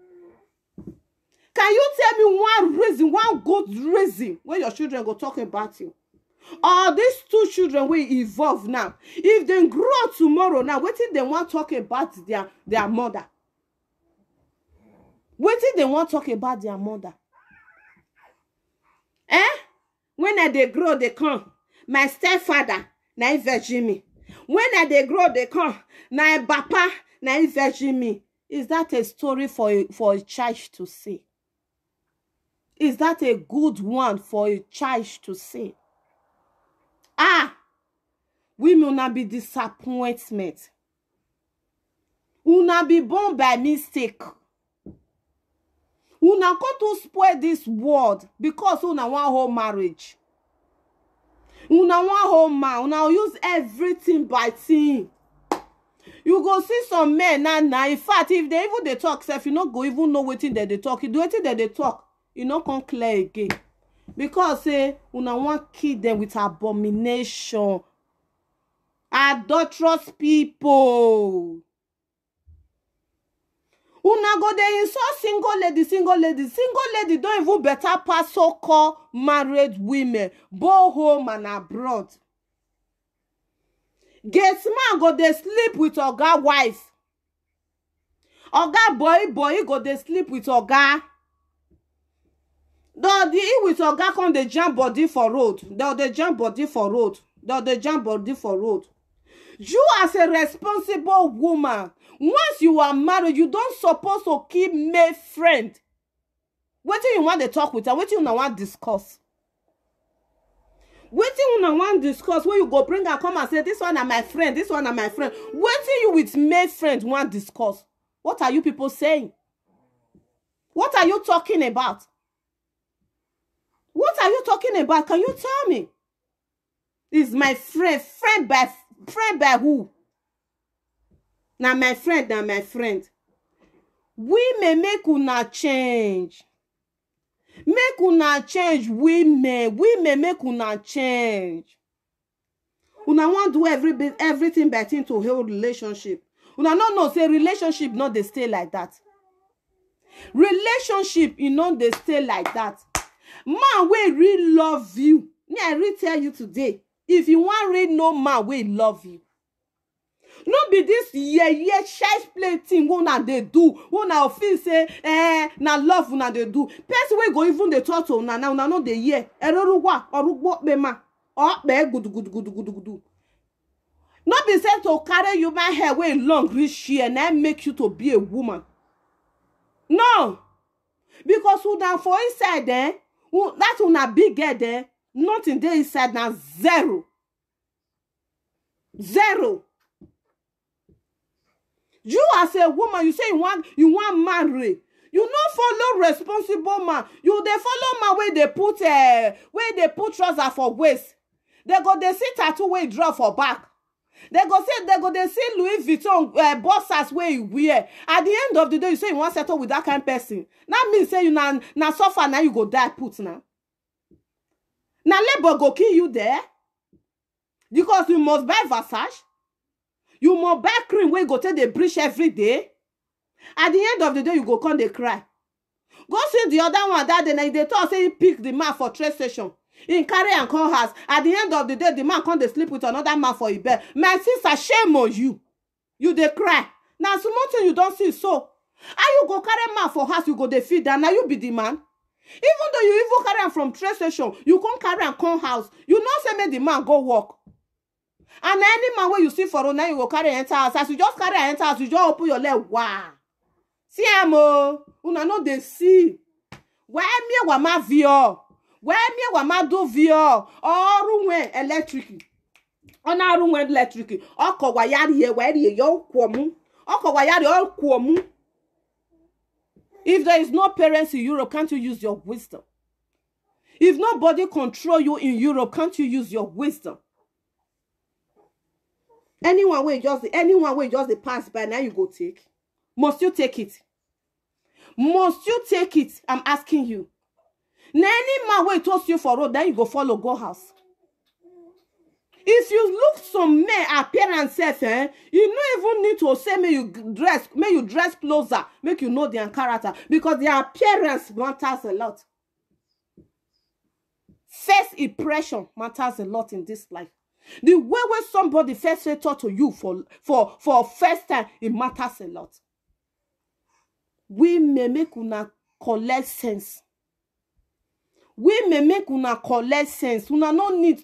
[SPEAKER 2] Can you tell me one good reason when your children go talk about you? Or these two children will evolve now. If they grow tomorrow now, what if they want to talk about their mother? What if they want to talk about their mother? When they grow, they come. My stepfather, na virgin me. When they grow, they come. Na papa, na virgin me. Is that a story for a child to say? Is that a good one for a child to say? Women una be disappointment. Una be born by mistake. Una come to spoil this world because una want whole marriage. Una want whole man. Una use everything by team. You go see some men now. In fact, if they even they talk, if you not go even know what they talk, you do it that they talk, you not come clear again. Because una want kill them with abomination. Adulterous people. Una go dey insult single lady don't even better pass so-called married women, both home and abroad. Gate man go dey sleep with oga wife. Oga boy go dey sleep with oga. Though the with oga come dey jump body for road. You as a responsible woman, once you are married, you don't supposed to keep male friend. What do you want to talk with her? What do you want to discuss? What do you want to discuss? When you go bring her, come and say, this one are my friend, this one are my friend. What do you with male friend want to discuss? What are you people saying? What are you talking about? What are you talking about? Can you tell me? Is my friend. Friend by who? Now my friend. Women make una change. Make una change, women. Women make una change. Una want to do everything by thing to hold relationship. Una no say relationship not they stay like that. Relationship, you know they stay like that. Man, we really love you. I really tell you today. If you want really know man, we love you. No be this yeah child's play thing una dey do. Una feel say na love una dey do. Person wey go even dey talk to una now, una no dey hear. Erorugwa orugbo pema. Or be gudu. No be say to carry human hair wey long reach here and make you to be a woman. No. Because una for inside that una big head nothing there inside na zero. Zero. You as a woman, you say you want marry. You no follow responsible man. You dey follow man where they put trouser for waist. They go they see tattoo where draw for back. They go they see Louis Vuitton boxers where you wear. At the end of the day, you say you want settle with that kind of person. That means say you na suffer now you go die put now. Now labor go kill you there. Because you must buy Versace. You must buy cream where you go take the breach every day. At the end of the day, you go come they cry. Go see the other one that day, they thought say he pick the man for train station. In carry and call house. At the end of the day, the man come they sleep with another man for his bed. My sister, shame on you. You they cry. Now small thing you don't see so. How you go carry man for house, you go they feed and now you be the man. Even though you even carry him from train station, you can't carry and come house. You know say make the man go work. And any man where you see for now you go carry enter house. As you just carry enter house, you just open your leg. Wow. See amo. Una know they see. Why me wa ma vio? Why me wa ma do vio? Or room electric. Ona room electric. Oko wa yari ye where yo kwomu. Oko wa yari all kwomu. If there is no parents in Europe, can't you use your wisdom? If nobody control you in Europe, can't you use your wisdom? Anyone will just pass by now you go take. Must you take it? Must you take it? I'm asking you. Now any man will toss you for road, then you go follow go house. If you look some men appearance, you don't even need to say may you dress closer, make you know their character, because their appearance matters a lot. First impression matters a lot in this life. The way when somebody first say talk to you for first time, it matters a lot. We may make una collect sense. We may make una collect sense. Una no need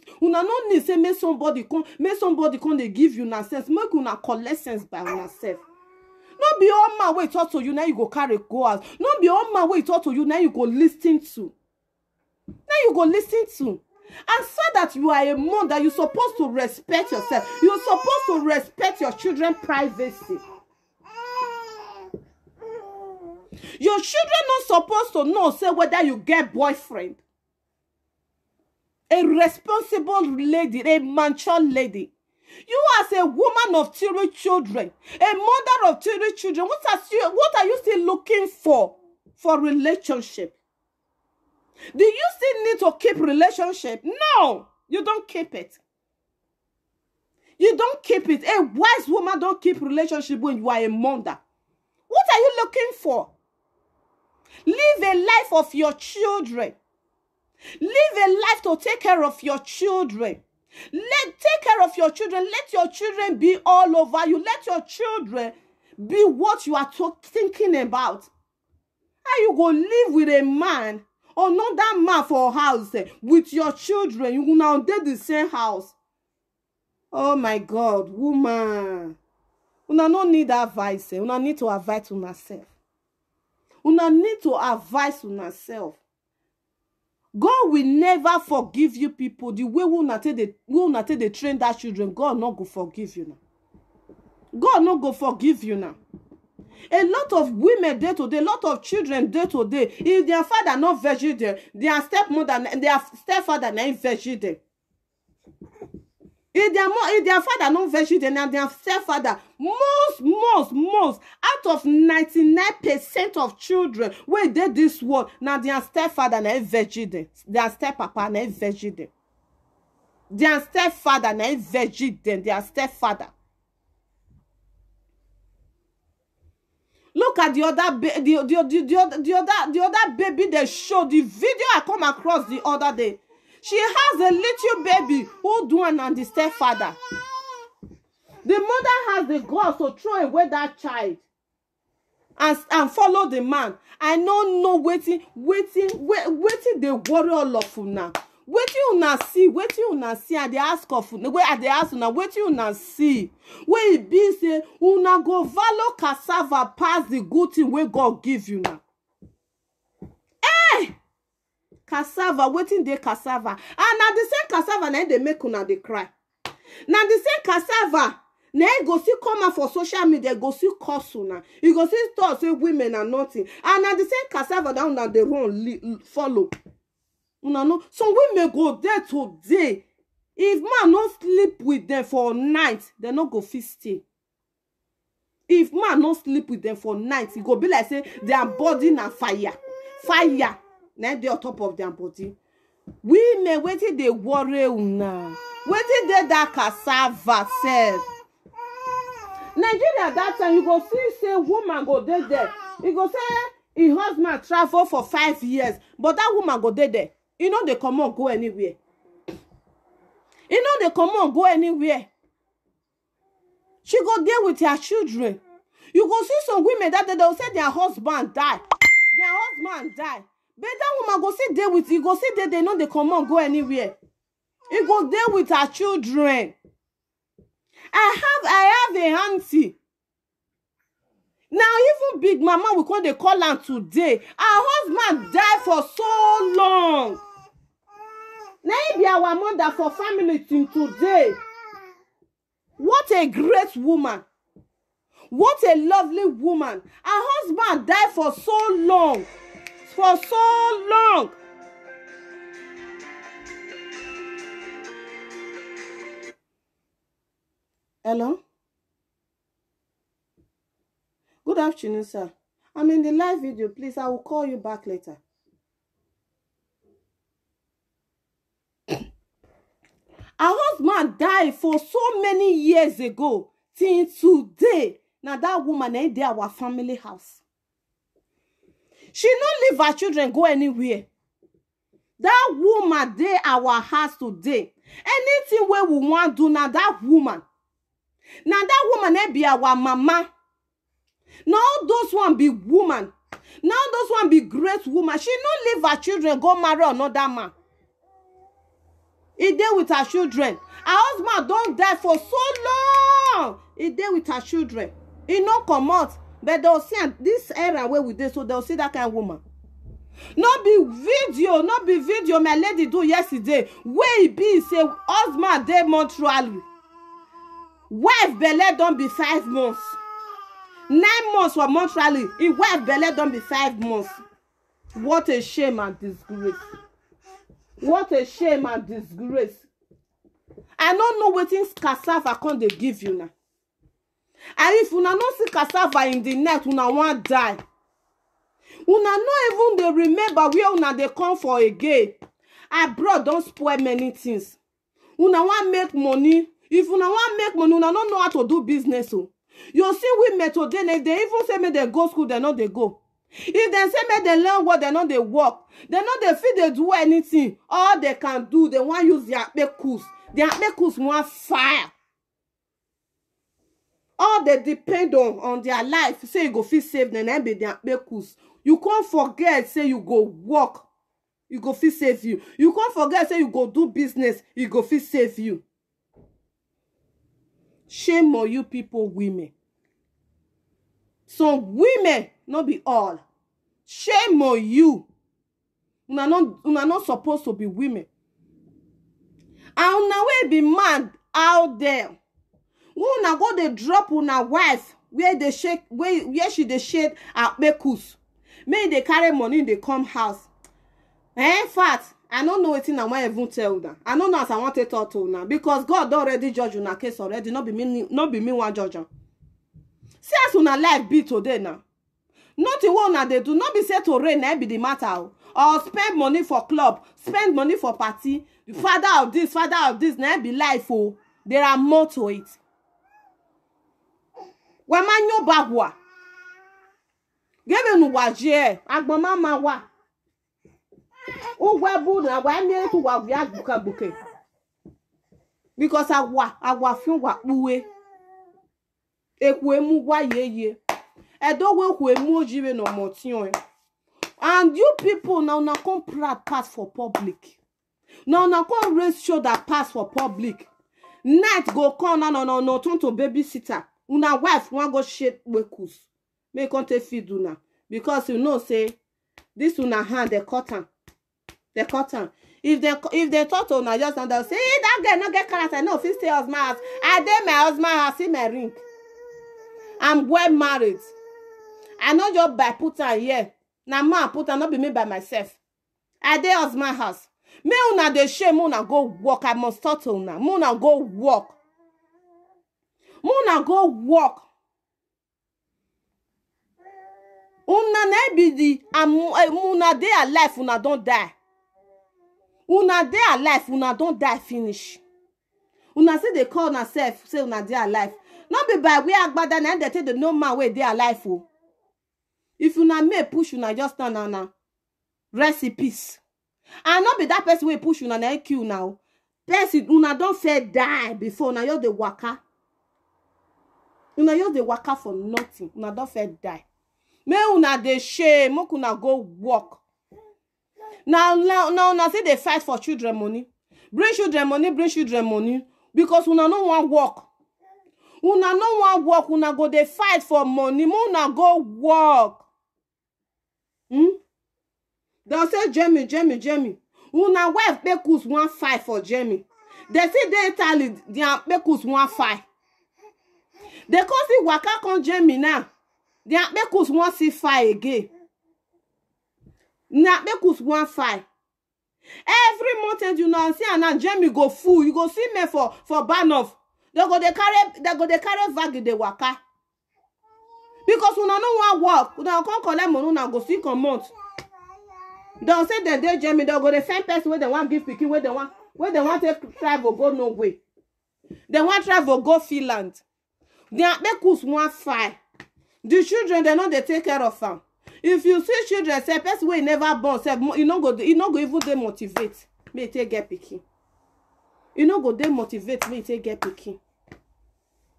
[SPEAKER 2] say make somebody come they give you na sense. Make una collect sense by una self. Not be all man way talk to you now you go carry go out. Not be all man way talk to you now you go listen to. Now you go listen to. And so that you are a mother, you're supposed to respect yourself. You're supposed to respect your children's privacy. Your children not supposed to know, say, whether you get boyfriend. A responsible lady, a mature lady. You as a woman of 3 children, a mother of 3 children, what are you still looking for relationship? Do you still need to keep relationship? No, you don't keep it. You don't keep it. A wise woman don't keep relationship when you are a mother. What are you looking for? Live a life of your children. Live a life to take care of your children. Take care of your children. Let your children be all over you. Let your children be what you are thinking about. How you go live with a man or not that man for a house with your children? You now did the same house. Oh my God, woman. Una no need advice. Una need to advise on herself. Una need to advise on herself. God will never forgive you people the way we not take the train that children. God not go forgive you now. God not go forgive you now. A lot of women day to day, a lot of children day to day. If their father not vegetarian, their stepmother, their stepfather not vegetarian. If their father not vegetarian and their stepfather, most out of 99% of children where they this world now their stepfather not vegetarian, their steppapa not vegetarian, their stepfather not vegetarian, their stepfather. Look at the other baby they showed. The video I come across the other day. She has a little baby who do and the stepfather. The mother has the guts to throw away that child and follow the man. I don't know waiting they worry all of una. Wetin una see at the ask of where at the ask una wetin una see. Where it be say una go value cassava pass the good thing wey God give you now. Cassava, wetin dey cassava. And na the same cassava na dey make una dey cry. Na the same cassava na go see come out for social media, go see curse una. You go see talk say women are nothing. And na the same cassava that una dey run follow. Una know some women go there today. If man no sleep with them for night, they no go fit stay. If man no sleep with them for night, it go be like say their body na fire. Fire. Now they on top of their body. Women wetin dey worry una. Wetin dey that cassava sef. Nigeria that time you go see say woman go there. You go say her husband travel for 5 years, but that woman go there. You know they come on go anywhere. You know they come on go anywhere. She go there with her children. You go see some women that they will say their husband die. Their husband die. But that woman go sit there with you. Go sit there. They know they come on go anywhere. You go there with her children. I have a auntie. Now even big mama we call they call her today. Her husband died for so long. Now he be our mother for family till today. What a great woman. What a lovely woman. Her husband died for so long. For so long. Hello? Good afternoon, sir. I'm in the live video. Please, I will call you back later. Her husband died for so many years ago. Till today. Now that woman ain't there our family house. She don't leave her children go anywhere. That woman there our house today. Anything where we want to do now that woman. Now that woman ain't be our mama. Now those one be woman. Now those one be great woman. She don't leave her children go marry another man. He there with her children. Her husband don't die for so long. He there with her children. He no come out. But they'll see this era where we did, so they'll see that kind of woman. Not be video, my lady do yesterday. Where he be say husband dey Montreal. Wife belle don't be 5 months. 9 months for Montreal. His wife belle don't be 5 months. What a shame and disgrace. What a shame and disgrace. I don't know what things cassava can they give you now. And if una no see cassava in the net, una want die. Una no even they remember where una they come for again. Abroad don't spoil many things. Una want make money. If una want make money, una don't know how to do business. So you see women today, they even say me they go school, they know they go. If they say me they learn what they know they work, they know they feel they do anything. All they can do, they want use their pekus. Their pekus want fire. All they depend on their life. Say you go feel save them and be their pekus. You can't forget say you go work. You go feel save you. You can't forget say you go do business. You go feel save you. Shame on you people, women. Some women, not be all. Shame on you. Una not supposed to be women. And una will be mad out there. Una go dey drop una wife where they shake where she dey shade her pekus. May they carry money they come house. In fact, I don't know what I want even tell them. I don't know as I want to talk to now because God already judge una case already. Not be me one judge. See as una life be today now. Nothing what una they do. Not be said to rain be the matter. Or spend money for club, spend money for party. Father of this, now be life. Oh, there are more to it. Wamanyo bagwa. Gebe nu waje, agboma ma wa. O webu na wa mi ku wa buke. Because agwa fiun wa puwe. Ekwemu wa ye. Edo we kwemu ojiwe no motion. And you people now come proud pass for public. Now come raise shoulder pass for public. Night go come no turn to babysitter. Una wife wan go shake wekus. Make come take feed una. Because you know say this una hand they cut am. They cut am. If they talk to una just and they'll say, hey, that girl no get character. No, if stay husband house. I dey my husband house, see my ring. I'm well married. I know just by put her here. Now man put her not be me by myself. I dey husband house. Me una dey shame, una go work. I must talk to una. Una go work. Una go work. Una na be the una dey alive, una don't die. Una dey alive, una don't die finish. Una say they call una self, say una dey alive. Not be by way agbada na they take the no man way dey alive. Oh. If una may push una just stand on recipes. And not be that person way push una na kill now. Person una don't fair die before una you the waka. Una you the waka for nothing. Una don't fair die. Me una dey shame, make una go work. Now say they fight for children money. Bring children money. Because una no want work. Una no want work. Una go they fight for money. Una go work. They'll say Jamie. Una wife bekus 1.5 for Jamie. They say they Italy their bekus 1.5. They call see waka con Jamie now. Their bekus 1.5 again. Na bekus 1.5. Every month you know see and Jamie go full. You go see me for Banoff. They go they carry bag the waka. Because una no want work. Una come collect money una go see come month. They'll say that they Jamie they go the same person where they want give picking where they want take travel go no way. They want travel go Finland. They are bekus 1.5. The children they know they take care of them. If you see children, say person wey never born, say you no go even demotivate. Me take get pikin. You no go demotivate me take get pikin.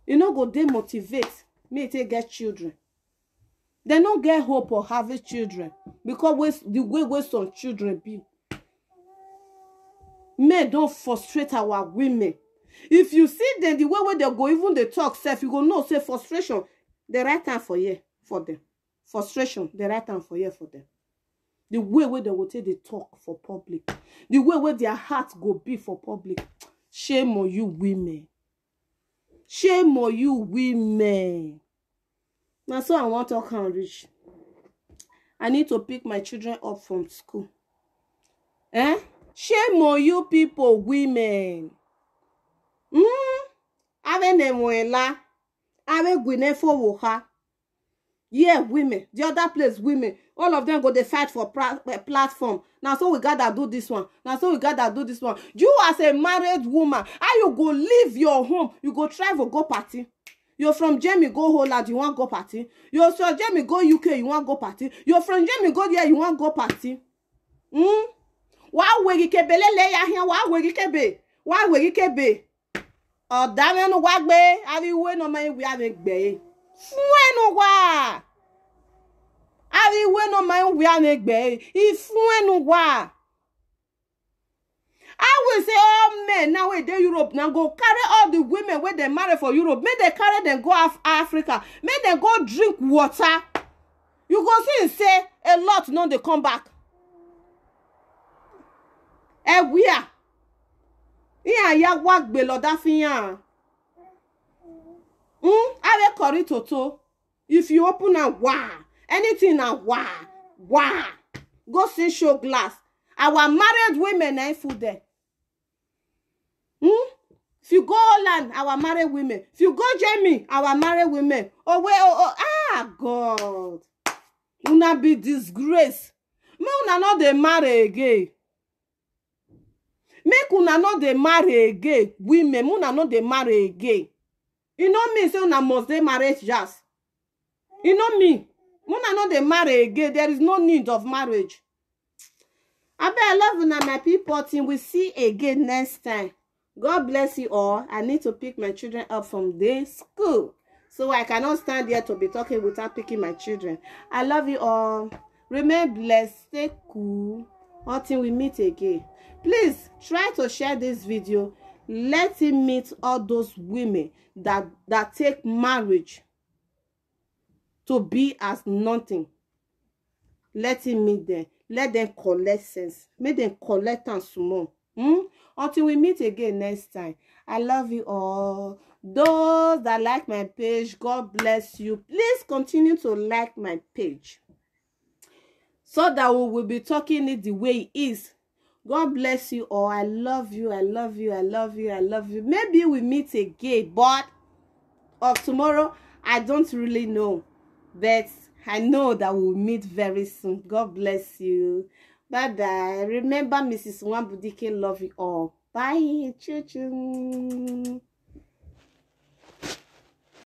[SPEAKER 2] You no go demotivate me take get children. They don't get hope of having children because the way some children be. Men don't frustrate our women. If you see them the way they go, even they talk self, you go know say frustration. The right time for them. Frustration, the right time for them. The way they will take the talk for public. The way their heart go be for public. Shame on you women. Shame on you women. Now so I want to come rich. I need to pick my children up from school. Shame on you people, women. Ave nemuela. Ave gwine for woha. Yeah, women. The other place, women. All of them go they fight for platform. Now so we gotta do this one. You as a married woman, how you go leave your home? You go travel, go party. You're from Jamie, go Holland, you want go party. You're from Jamie, go UK, you want go party. You're from Jamie, go there, you want go party. Why we kebe lele ya here? Why we kebe? Oh, damn no wagbe. Have you no money we have be? Fueno wa. Have you no money we have be? If fueno wa. I will say all men now where they Europe now go carry all the women where they marry for Europe. May they carry them go Africa. May they go drink water. You go see say a lot no they come back. We are. Ya work below that fian. I will call it toto. If you open a anything a go see show glass. Our married women ain't food there. If you go Holland, our married women. If you go Jamie, our married women. God. Una be disgrace. Me una not they marry again. Make una not they marry again. Women, una not they marry again. You know me, say una must they marry just. You know me. Una not they marry again. There is no need of marriage. I love you now, my people. Till we see again next time. God bless you all. I need to pick my children up from their school. So I cannot stand here to be talking without picking my children. I love you all. Remain blessed. Stay cool. Until we meet again. Please try to share this video. Let him meet all those women that take marriage to be as nothing. Let him meet them. Let them collect sense. Make them collect and small. Until we meet again next time. I love you all. Those that like my page, God bless you. Please continue to like my page, so that we will be talking it the way it is. God bless you all. I love you. I love you. I love you. I love you. Maybe we meet again, but of tomorrow, I don't really know. But I know that we'll meet very soon. God bless you. Bye-bye. Remember, Mrs. Nwabudike love you all. Bye. Choo-choo.